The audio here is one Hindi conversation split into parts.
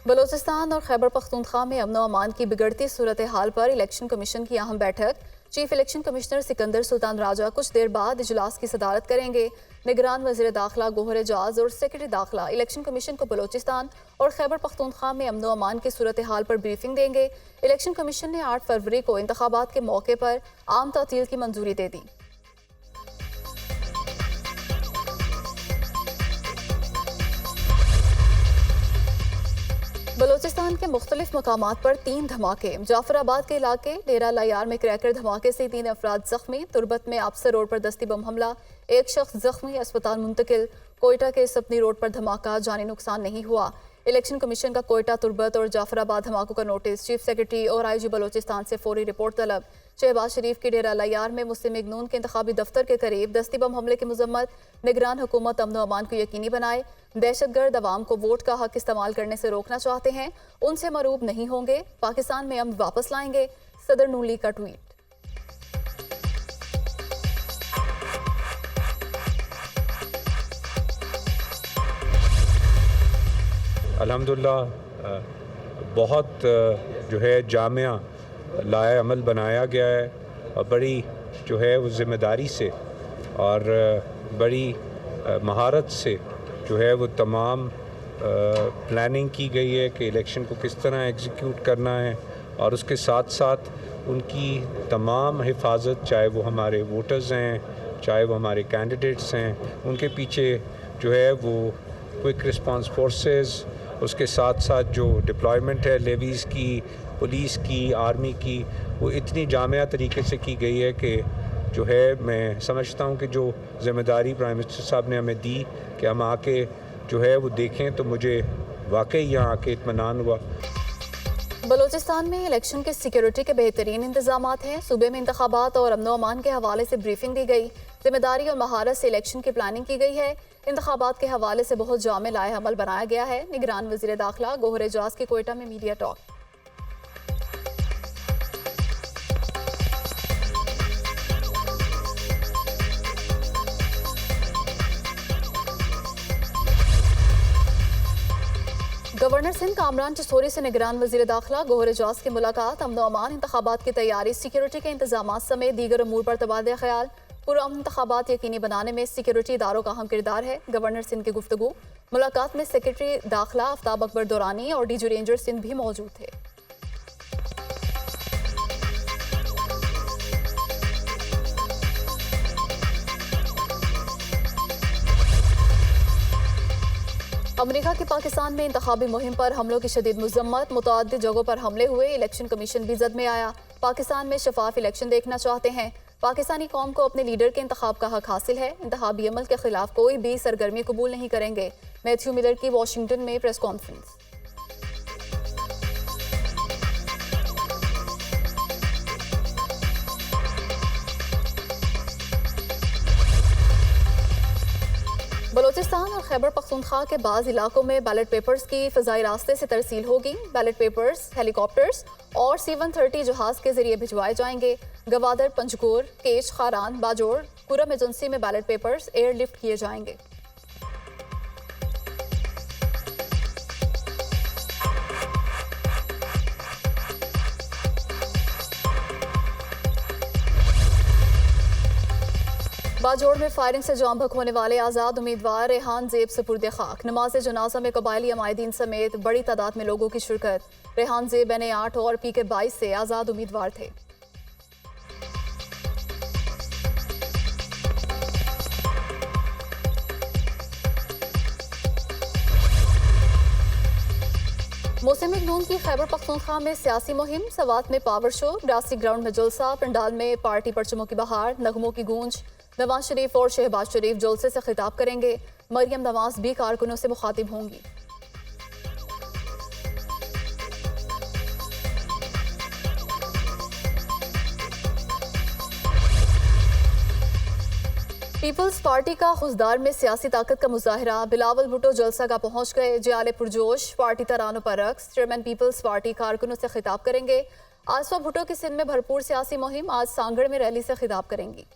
बलोचिस्तान और खैबर पख्तूनख्वा में अमन व अमान की बिगड़ती सूरत हाल पर इलेक्शन कमीशन की अहम बैठक। Chief election commissioner Sikandar Sultan Raja कुछ देर बाद इजलास की सदारत करेंगे। निगरान वज़ीर दाखिला गोहर एजाज और सेक्रेटरी दाखिला इलेक्शन कमीशन को बलोचिस्तान और खैबर पख्तूनख्वा में अमन व अमान की सूरत हाल पर ब्रीफिंग देंगे। इलेक्शन कमीशन ने 8 फरवरी को इंतखाबात के मौके पर आम तातील की मंजूरी दे दी। बलोचिस्तान के मुख्तलिफ मकामात पर 3 धमाके। जाफराबाद के इलाके डेरा लायार में क्रैकर धमाके से 3 अफराद जख्मी। तुरबत में आपसर रोड पर दस्ती बम हमला, 1 शख्स जख्मी, अस्पताल मुंतकिल। कोयटा के सपनी रोड पर धमाका, जानी नुकसान नहीं हुआ। इलेक्शन कमीशन का कोयटा, तुरबत और जाफराबाद धमाकों का नोटिस। चीफ सेक्रेटरी और IG बलोचिस्तान से फौरी रिपोर्ट तलब। शहबाज शरीफ के डेरा लायार में मुस्लिम लीग नून के इंतखाबी दफ्तर के करीब दस्ती बम हमले की मजम्मत। निगरान हुकूमत अमन व अमान को यकीनी बनाए। दहशतगर्द अवाम को वोट का हक इस्तेमाल करने से रोकना चाहते हैं, उनसे मरूब नहीं होंगे। पाकिस्तान में अमन वापस लाएंगे, सदर नून लीग का ट्वीट। अल्हम्दुलिल्लाह बहुत जो है जामिया लाए अमल बनाया गया है और बड़ी जो है वो ज़िम्मेदारी से और बड़ी महारत से जो है वो तमाम प्लानिंग की गई है कि इलेक्शन को किस तरह एग्जीक्यूट करना है और उसके साथ साथ उनकी तमाम हिफाजत, चाहे वो हमारे वोटर्स हैं, चाहे वो हमारे कैंडिडेट्स हैं, उनके पीछे जो है वो क्विक रिस्पांस फोर्सेस, उसके साथ साथ जो डिप्लॉयमेंट है लेवीज़ की, पुलिस की, आर्मी की, वो इतनी जामिया तरीके से की गई है कि जो है मैं समझता हूँ कि जो ज़िम्मेदारी प्राइम मिनिस्टर साहब ने हमें दी कि हम आके जो है वो देखें, तो मुझे वाकई यहाँ आके इत्मीनान हुआ। बलोचिस्तान में इलेक्शन के सिक्योरिटी के बेहतरीन इंतजामात हैं। सूबे में इंतखाबात और अमन व अमान के हवाले से ब्रीफिंग दी गई। जिम्मेदारी और महारत से इलेक्शन की प्लानिंग की गई है। इंतखाबात के हवाले से बहुत जामे लाए अमल बनाया गया है। निगरान वज़ीर दाखिला गोहर एजाज के कोयटा में media talk. Governor Sindh Kamran चिशोरी से निगरान वज़ीर दाखिला गोहर एजाज की मुलाकात। अमन व अमान, इंतखाबात की तैयारी, सिक्योरिटी के इंतजाम समेत दीगर अमूर पर तबादला ख्याल। पुरअमन इंतखाबात यकीनी बनाने में सिक्योरिटी इदारों का अहम किरदार है। गवर्नर सिंध की गुफ्तगू। मुलाकात में सेक्रेटरी दाखिला आफ्ताब अकबर दुरानी और DG रेंजर सिंध भी मौजूद थे। अमेरिका की पाकिस्तान में इंतखाबी मुहिम पर हमलों की शदीद मजम्मत। मुतअद्दिद जगहों पर हमले हुए, इलेक्शन कमीशन भी जद में आया। पाकिस्तान में शफाफ इलेक्शन देखना चाहते हैं। पाकिस्तानी कौम को अपने लीडर के इंतखाब का हक हासिल है। इंतखाबी अमल के खिलाफ कोई भी सरगर्मी कबूल नहीं करेंगे। मैथ्यू मिलर की वाशिंगटन में प्रेस कॉन्फ्रेंस। बलोचिस्तान और खैबर पख्तूनख्वा के बाज़ इलाकों में बैलेट पेपर्स की फ़िज़ाई रास्ते से तरसील होगी। बैलेट पेपर्स हेलीकॉप्टर्स और C-130 जहाज़ के जरिए भिजवाए जाएंगे। गवादर, पंजगोर, केच, खारान, बाजोड़, कुरम एजेंसी में बैलेट पेपर्स एयरलिफ्ट किए जाएंगे। बाजोड़ में फायरिंग से जाम भक होने वाले आज़ाद उम्मीदवार रेहान ज़ेब सुपुर्द खाक। नमाज जनाजा में कबायली अमायदीन समेत बड़ी तादाद में लोगों की शिरकत। रेहान ज़ेब NA8 और PK22 से आज़ाद उम्मीदवार थे। मुस्लिम लीग नून की खैबर पख्तूनख्वा में सियासी मुहिम। सवात में पावर शो, रासी ग्राउंड में जलसा, पंडाल में पार्टी परचमों की बहार, नगमों की गूंज। नवाज शरीफ और शहबाज शरीफ जलसे से खिताब करेंगे। मरियम नवाज भी कारकुनों से मुखातिब होंगी। पीपल्स पार्टी का खुशदार में सियासी ताकत का मुजाहरा। बिलावल भुट्टो जलसा का पहुंच गए। जियाले पुरजोश, पार्टी तरानों पर रक्स। चेयरमैन पीपल्स पार्टी कारकुनों से खिताब करेंगे। आसफा भुट्टो की सिंध में भरपूर सियासी मुहिम। आज सांगड़ में रैली से खिताब करेंगी।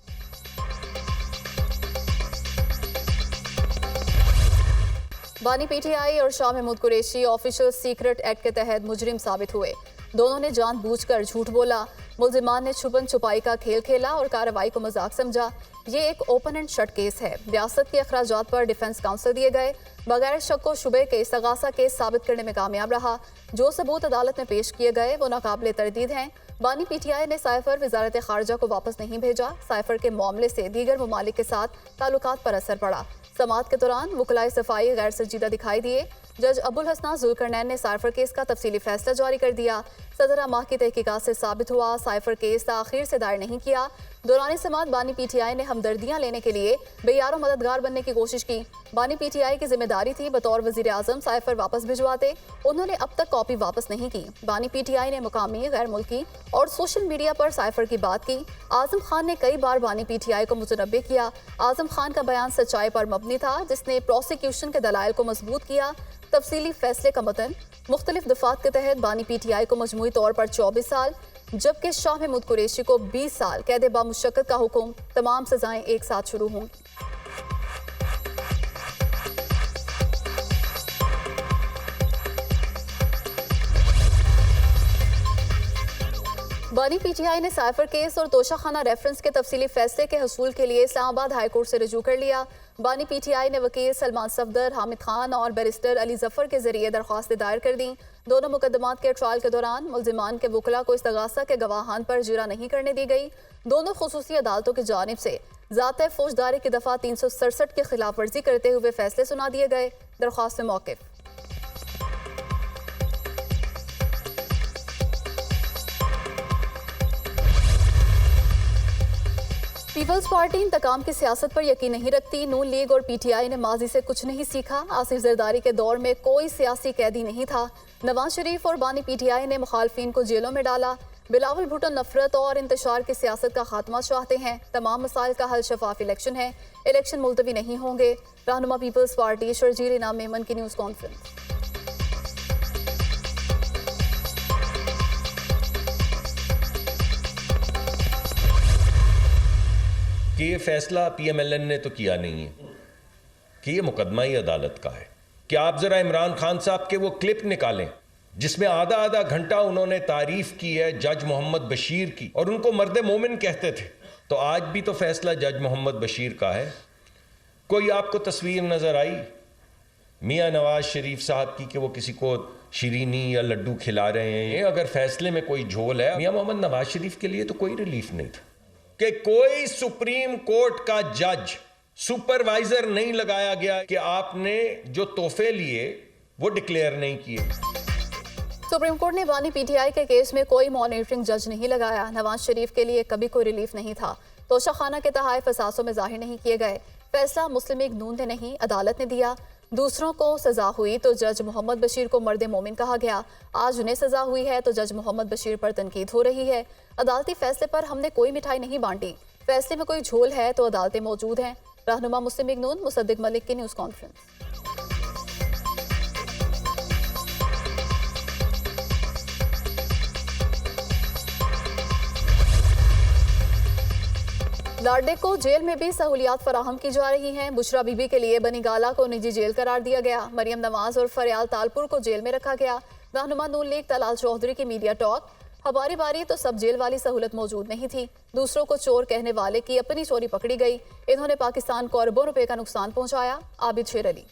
बानी पीटीआई और Shah Mahmood Qureshi official secret act के तहत मुजरिम साबित हुए। दोनों ने जानबूझकर झूठ बोला। मुल्जिमान ने छुपन छुपाई का खेल खेला और कार्रवाई को मजाक समझा। ये एक ओपन एंड शट केस है। रियासत के अखराजात पर डिफेंस काउंसिल दिए गए। बगैर शक व शुबे के इस्तगासा केस साबित करने में कामयाब रहा। जो सबूत अदालत में पेश किए गए वो नाकाबिले तरदीद हैं। बानी पीटीआई ने साइफर वजारत खारजा को वापस नहीं भेजा। साइफर के मामले से दीगर ममालिक के साथ ताल्लुकात पर असर पड़ा। समाअत के दौरान वकलाए सफाई गैर संजीदा दिखाई दिए। जज अबुल हसना जुल्करनैन ने साइफर केस का तफसीली फैसला जारी कर दिया। 17 माह की तहकीकात से साबित हुआ साइफर केस ताखीर से दायर नहीं किया। दौरान समाअत बानी पीटीआई ने हमदर्दियां लेने के लिए बेयारो मददगार बनने की कोशिश की। बानी पीटीआई की जिम्मेदारी थी बतौर वजीर आजम साइफर वापस भिजवाते। उन्होंने अब तक कॉपी वापस नहीं की। बानी पीटीआई ने मुकामी, गैर मुल्की और सोशल मीडिया पर साइफर की बात की। आजम खान ने कई बार बानी पीटीआई को मुतनब्बे किया। आजम खान का बयान सच्चाई पर मबनी था, जिसने प्रोसिक्यूशन के दलाइल को मजबूत किया। तफसीली फैसले का मतन मुख्तलिफ दफात के तहत बानी पीटीआई को मजमूई तौर पर 24 साल जबकि शाह महमूद कुरैशी को 20 साल कैद बामुशक्कत का हुक्म। तमाम सजाएं एक साथ शुरू होंगी। बानी पीटीआई ने साइफर केस और तोशाखाना रेफरेंस के तफसीली फैसले के हसूल के लिए इस्लामाबाद हाई कोर्ट से रजू कर लिया। बानी पीटीआई ने वकील सलमान सफदर, हामिद खान और बैरिस्टर अली जफर के जरिए दरख्वास्तें दायर कर दी। दोनों मुकदमात के ट्रायल के दौरान मुल्जिमान के वकला को इस्तगासा के गवाहान पर जिरा नहीं करने दी गई। दोनों खुसूसी अदालतों की जानिब से ज़ाते फौजदारी की दफ़ा 367 की खिलाफ वर्जी करते हुए फैसले सुना दिए गए। दरख्वास्त में मौक़िफ़। पीपल्स पार्टी इंतकाम की सियासत पर यकीन नहीं रखती। नून लीग और पीटीआई ने माजी से कुछ नहीं सीखा। आसिफ जरदारी के दौर में कोई सियासी कैदी नहीं था। नवाज शरीफ और बानी पीटीआई ने मुखालफिन को जेलों में डाला। बिलावल भुट्टो नफरत और इंतशार की सियासत का खात्मा चाहते हैं। तमाम मसाइल का हल शफाफ इलेक्शन है। इलेक्शन मुलतवी नहीं होंगे। रहनुमा पीपल्स पार्टी शर्जील इनाम मेमन की न्यूज़ कॉन्फ्रेंस। कि ये फैसला पीएमएलएन ने तो किया नहीं है कि ये मुकदमा ही अदालत का है। कि आप ज़रा इमरान खान साहब के वो क्लिप निकालें जिसमें आधा आधा घंटा उन्होंने तारीफ की है जज मोहम्मद बशीर की और उनको मर्द मोमिन कहते थे। तो आज भी तो फैसला जज मोहम्मद बशीर का है। कोई आपको तस्वीर नज़र आई मियाँ नवाज शरीफ साहब की कि वो किसी को शीरीनी या लड्डू खिला रहे हैं? अगर फैसले में कोई झोल है, मियाँ मोहम्मद नवाज शरीफ के लिए तो कोई रिलीफ नहीं था कि कोई सुप्रीम कोर्ट का जज सुपरवाइजर नहीं लगाया गया कि आपने जो तोहफे लिए वो डिक्लेयर नहीं किए। सुप्रीम कोर्ट ने बानी पीटीआई के केस में कोई मॉनिटरिंग जज नहीं लगाया। नवाज शरीफ के लिए कभी कोई रिलीफ नहीं था। तोशाखाना के तहाइफ असासों में जाहिर नहीं किए गए। फैसला मुस्लिम लीग नून ने नहीं, अदालत ने दिया। दूसरों को सजा हुई तो जज मोहम्मद बशीर को मर्द मोमिन कहा गया। आज उन्हें सजा हुई है तो जज मोहम्मद बशीर पर तनकीद हो रही है। अदालती फैसले पर हमने कोई मिठाई नहीं बांटी। फैसले में कोई झोल है तो अदालतें मौजूद हैं। रहनुमा मुस्लिम लीग नून मुसद्दिक मलिक की न्यूज़ कॉन्फ्रेंस। लाडे को जेल में भी सहूलियात फराहम की जा रही हैं। बुशरा बीबी के लिए बनी गाला को निजी जेल करार दिया गया। मरियम नवाज और फरियाल तालपुर को जेल में रखा गया। रहनुमा नून लीग तलाल चौधरी की मीडिया टॉक, हमारी बारी तो सब जेल वाली सहूलत मौजूद नहीं थी। दूसरों को चोर कहने वाले की अपनी चोरी पकड़ी गई। इन्होंने पाकिस्तान को अरबों रुपए का नुकसान पहुंचाया। आबिद शेर अली।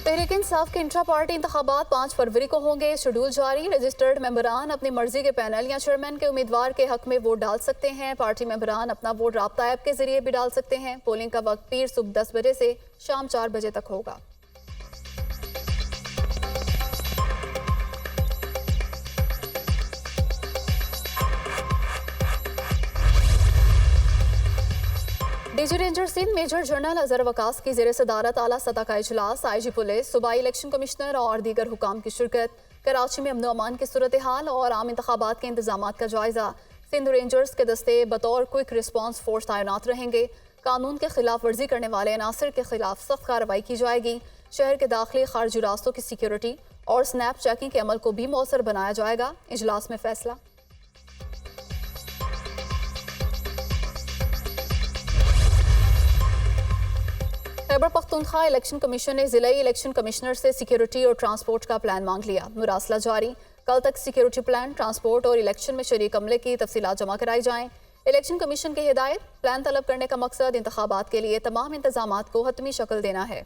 तहरीक इंसाफ के इंट्रा पार्टी इंतखाबात 5 फरवरी को होंगे। शेड्यूल जारी। रजिस्टर्ड मेंबरान अपनी मर्जी के पैनल या चेयरमैन के उम्मीदवार के हक में वोट डाल सकते हैं। पार्टी मेंबरान अपना वोट राब्ता ऐप के जरिए भी डाल सकते हैं। पोलिंग का वक्त पीर सुबह 10 बजे से शाम 4 बजे तक होगा। DG ranger Sindh major general Azhar Waqas की ज़ेर सदारत आला सतह का इजलास। आईजी पुलिस, सूबाई इलेक्शन कमिश्नर और दीगर हुकाम की शिरकत। कराची में अमन अमान की सूरत हाल और आम इंतखाबात के इंतजामात का जायजा। सिंध रेंजर्स के दस्ते बतौर क्विक रिस्पॉन्स फोर्स तैनात रहेंगे। कानून के खिलाफ वर्जी करने वाले अनासर के खिलाफ सख्त कार्रवाई की जाएगी। शहर के दाखिली खारजी रास्तों की सिक्योरिटी और स्नैप चेकिंग के अमल को भी मौसर बनाया जाएगा। इजलास में फैसला। खैबर पख्तूनख्वा इलेक्शन कमीशन ने जिला इलेक्शन कमिश्नर से सिक्योरिटी और ट्रांसपोर्ट का प्लान मांग लिया। मुरासला जारी। कल तक सिक्योरिटी प्लान, ट्रांसपोर्ट और इलेक्शन में शरीक अमले की तफसीलात जमा कराई जाएं। इलेक्शन कमीशन की हिदायत, प्लान तलब करने का मकसद इंतखाबात के लिए तमाम इंतजामात को हतमी शक्ल देना है।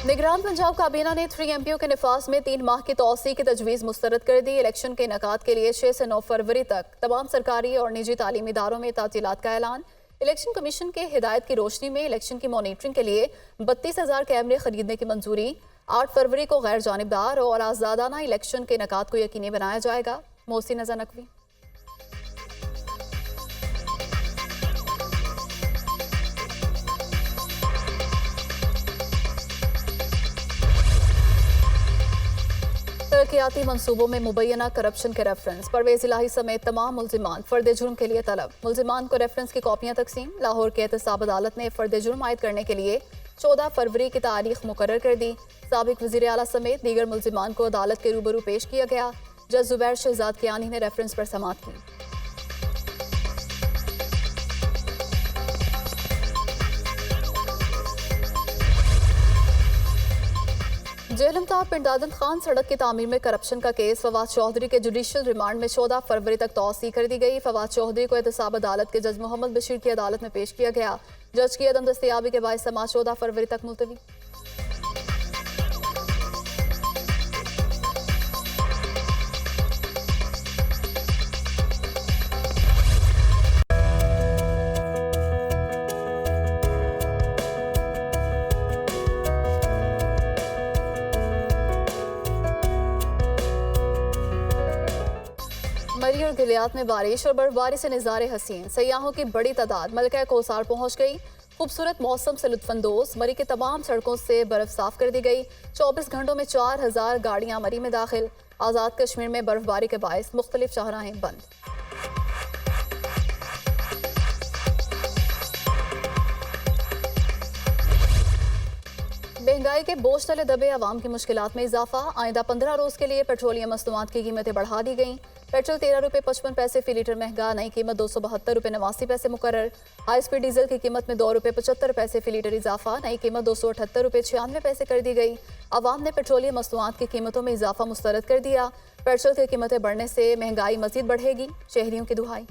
निगरान पंजाब काबीना ने 3 MPO के निफाज में 3 माह की तौसी की तजवीज़ मुस्तरद कर दी। इलेक्शन के इनेकाद के लिए 6 से 9 फरवरी तक तमाम सरकारी और निजी तालीमी इदारों में तातीलात का ऐलान। इलेक्शन कमीशन के हिदायत की रोशनी में इलेक्शन की मॉनिटरिंग के लिए 32,000 कैमरे खरीदने की मंजूरी। 8 फरवरी को गैर जानिबदार और आज़ादाना इलेक्शन के इनेकाद को यकीनी बनाया जाएगा। मोहसिन नज़र नकवी। तरक्याती मंसूबों में मुबैना करप्शन के रेफरेंस। परवेज इलाही समेत तमाम मुल्जिमान फर्द जुर्म के लिए तलब। मुल्जिमान को रेफरेंस की कॉपियां तकसीम। लाहौर के एहतसाब अदालत ने फर्द जुर्म आयद करने के लिए 14 फरवरी की तारीख मुकर्रर कर दी। साबिक वज़ीर आला समेत दीगर मुल्जिमान को अदालत के रूबरू पेश किया गया। जज जुबैर शहजाद कियानी ने रेफरेंस पर समाअत की। जेहलमताब पिंड दादन खान सड़क की तामीर में करप्शन का केस। फवाद चौधरी के जुडिशियल रिमांड में 14 फरवरी तक तौसी कर दी गई। फवाद चौधरी को एहतसाब अदालत के जज मोहम्मद बशीर की अदालत में पेश किया गया। जज की अदम दस्तयाबी के बायस समाअत 14 फरवरी तक मुलतवी। मरी और गिलियात में बारिश और बर्फबारी से नज़ारे हसीन। सयाहों की बड़ी तादाद मलका कोसार पहुंच गई। खूबसूरत मौसम से लुत्फानंदोज। मरी के तमाम सड़कों से बर्फ साफ कर दी गई। 24 घंटों में 4000 गाड़ियां मरी में दाखिल। आज़ाद कश्मीर में बर्फबारी के बायस मुख्तलिफ शाहराहें बंद। महंगाई के बोझ तले दबे अवाम की मुश्किलात में इजाफा। आइंदा 15 रोज के लिए पेट्रोलियम मसनूआत की कीमतें बढ़ा दी गई। पेट्रोल 13 रुपये 55 पैसे फी लीटर महंगा। नई कीमत 272 रुपये 89 पैसे मुकर्रर। हाई स्पीड डीजल की कीमत में 2 रुपये 75 पैसे फी लीटर इजाफा। नई कीमत 278 रुपये 96 पैसे कर दी गई। अवाम ने पेट्रोलियम मसनूआत की कीमतों में इजाफा मुस्तरद कर दिया। पेट्रोल की कीमतें बढ़ने से महंगाई मजीद बढ़ेगी, शहरियों की दुहाई।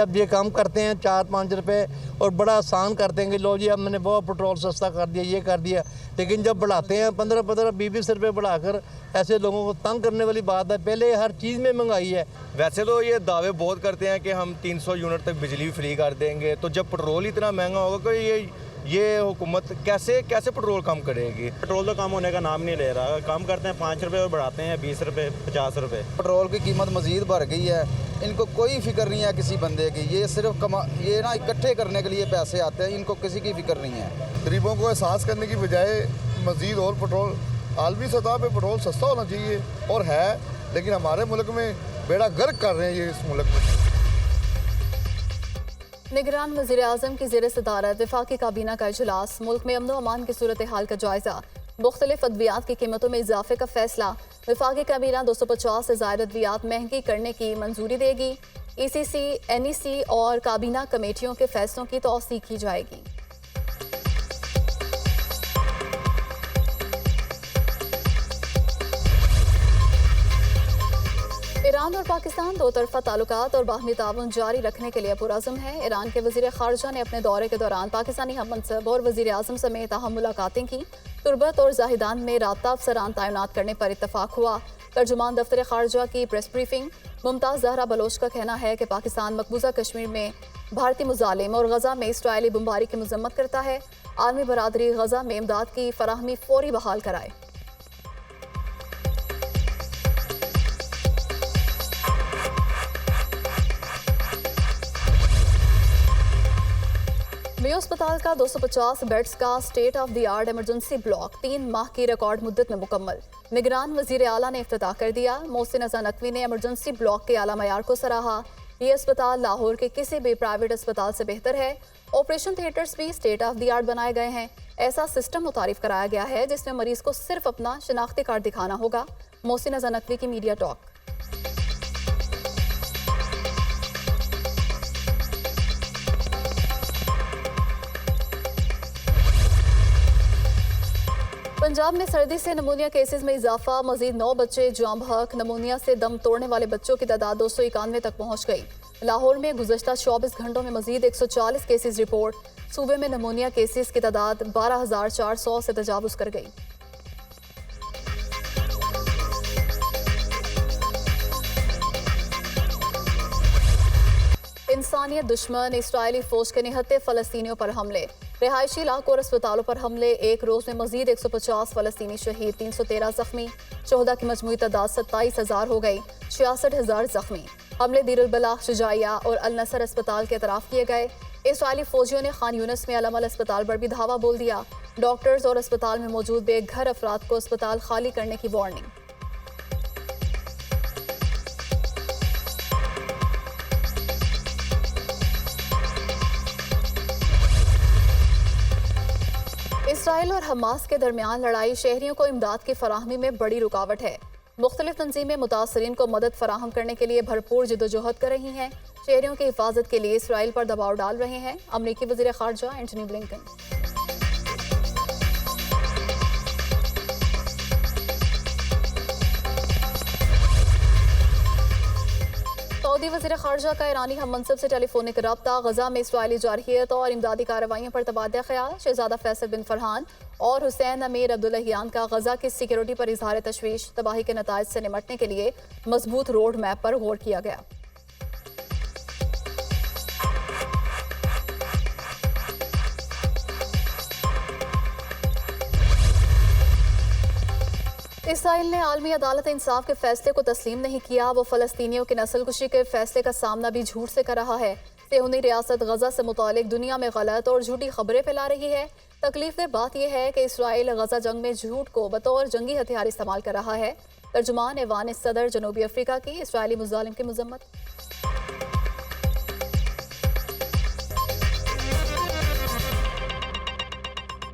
अब ये काम करते हैं 4-5 रुपए और बड़ा आसान करते हैं कि लो जी अब मैंने वो पेट्रोल सस्ता कर दिया, ये कर दिया। लेकिन जब बढ़ाते हैं 15-20 रुपये बढ़ाकर, ऐसे लोगों को तंग करने वाली बात है। पहले हर चीज़ में महंगाई है। वैसे तो ये दावे बहुत करते हैं कि हम 300 यूनिट तक बिजली फ्री कर देंगे, तो जब पेट्रोल इतना महंगा होगा कि ये हुकूमत कैसे पेट्रोल कम करेगी। पेट्रोल तो कम होने का नाम नहीं ले रहा। कम करते हैं 5 रुपये और बढ़ाते हैं 20 रुपये 50 रुपये। पेट्रोल की कीमत मज़ीद बढ़ गई है। इनको कोई फिक्र नहीं है किसी बंदे की। ये सिर्फ ये ना इकट्ठे करने के लिए पैसे आते हैं, इनको किसी की फिक्र नहीं है। गरीबों को एहसास करने की बजाय मज़ीद और पेट्रोल, आलमी सतह पे पेट्रोल सस्ता होना चाहिए और है, लेकिन हमारे मुल्क में बेड़ा गर्क कर रहे हैं ये इस मुल्क में। निगरान वज़ीर आज़म की ज़ेर सदारत वफाकी काबीना का इजलास। मुल्क में अमन अमान की सूरत हाल का जायजा। मुख्तलिफ अद्वियात की कीमतों में इजाफे का फैसला। वफाकी काबीना 250 से ज़ायद अद्वियात महंगी करने की मंजूरी देगी। ECC, NEC और काबीना कमेटियों के फैसलों की तौसीक़ की जाएगी। ईरान और पाकिस्तान दो तरफा ताल्लुकात और बाहमी ताउन जारी रखने के लिए पुरअज़्म है। ईरान के वज़ीर ख़ारजा ने अपने दौरे के दौरान पाकिस्तानी हम मनसब और वज़ीर आज़म समेत अहम मुलाकातें की। तुर्बत और जाहिदान में राब्ता अफसरान तैनात करने पर इत्तफाक हुआ। तर्जुमान दफ्तर ख़ारजा की प्रेस ब्रीफिंग। मुमताज़ ज़हरा बलोच का कहना है कि पाकिस्तान मकबूजा कश्मीर में भारतीय मुजालिम और गजा में इसराइली बमबारी की मजम्मत करता है। आलमी बरादरी गजा में इमदाद की फराहमी फौरी बहाल कराए। अस्पताल का 250 बेड्स का state of the art emergency block 3 माह की रिकॉर्ड मुद्दत में मुकम्मल। निगरान वजीर आला ने इफ्तिताह कर दिया। मोहसिन अज़ा नकवी ने इमरजेंसी ब्लॉक के आला मयार को सराहा। ये अस्पताल लाहौर के किसी भी प्राइवेट अस्पताल से बेहतर है। ऑपरेशन थिएटर्स भी स्टेट ऑफ द आर्ट बनाए गए हैं। ऐसा सिस्टम मुतारिफ कराया गया है जिसमें मरीज को सिर्फ अपना शनाख्ती कार्ड दिखाना होगा। मोहसिन अज़ा नकवी की मीडिया टॉक। पंजाब में सर्दी से नमूनिया केसेस में इजाफा। मजीद 9 बच्चे जाम बहक। नमूनिया से दम तोड़ने वाले बच्चों की तादाद 291 तक पहुंच गई। लाहौर में गुज़श्ता 24 घंटों में मजीद 140 केसेस रिपोर्ट। सूबे में नमूनिया केसेस की तादाद 12,400 से तजावुज़ कर गई। इंसानियत दुश्मन इस्राएली फौज के निहत्ते फ़लस्तीनियों पर हमले। रिहायशी इलाकों और अस्पतालों पर हमले। एक रोज़ में मजीद 150 फ़लस्तीनी शहीद, 313 जख्मी। शोहदा की मजमूई तादाद 27,000 हो गई, 66,000 जख्मी। हमले दीर अल बलाग, शुजाइया और अल नसर अस्पताल के तरफ किए गए। इस्राएली फौजियों ने खान यूनिस में अलमल अस्पताल पर भी धावा बोल दिया। डॉक्टर्स और अस्पताल में मौजूद बेघर अफराद को अस्पताल खाली करने की वार्निंग। इसराइल और हमास के दरमियान लड़ाई शहरियों को इमदाद की फराहमी में बड़ी रुकावट है। मुख्तलिफ तंजीमें मुतासरीन को मदद फराहम करने के लिए भरपूर जदोजहद कर रही हैं। शहरियों की हिफाजत के लिए इसराइल पर दबाव डाल रहे हैं अमरीकी वज़ीर ख़ारजा एंटनी ब्लिंकन। सऊदी वज़ीर ख़ारजा का ईरानी हम मनसब से टेलीफोनिक रब्ता। गजा में इसराइली जारहियत और इमदादी कार्रवाइयों पर तबादला ख्याल। शहजादा फैसल बिन फरहान और हुसैन अमीर अब्दुल्लाहियान का गजा की सिक्योरिटी पर इजहार तशवीश। तबाही के नताइज से निमटने के लिए मजबूत रोड मैप पर गौर किया गया। इसराइल ने आलमी अदालत इंसाफ के फैसले को तस्लीम नहीं किया। वो फ़लस्तीनियों की नस्लकुशी के फैसले का सामना भी झूठ से कर रहा है। सेहूनी रियासत गजा से मुतालिक दुनिया में गलत और झूठी खबरें फैला रही है। तकलीफ बात यह है कि इसराइल गजा जंग में झूठ को बतौर जंगी हथियार इस्तेमाल कर रहा है। तर्जुमान ऐवान सदर जनूबी अफ्रीका की इसराइली मुजालिम की मजम्मत।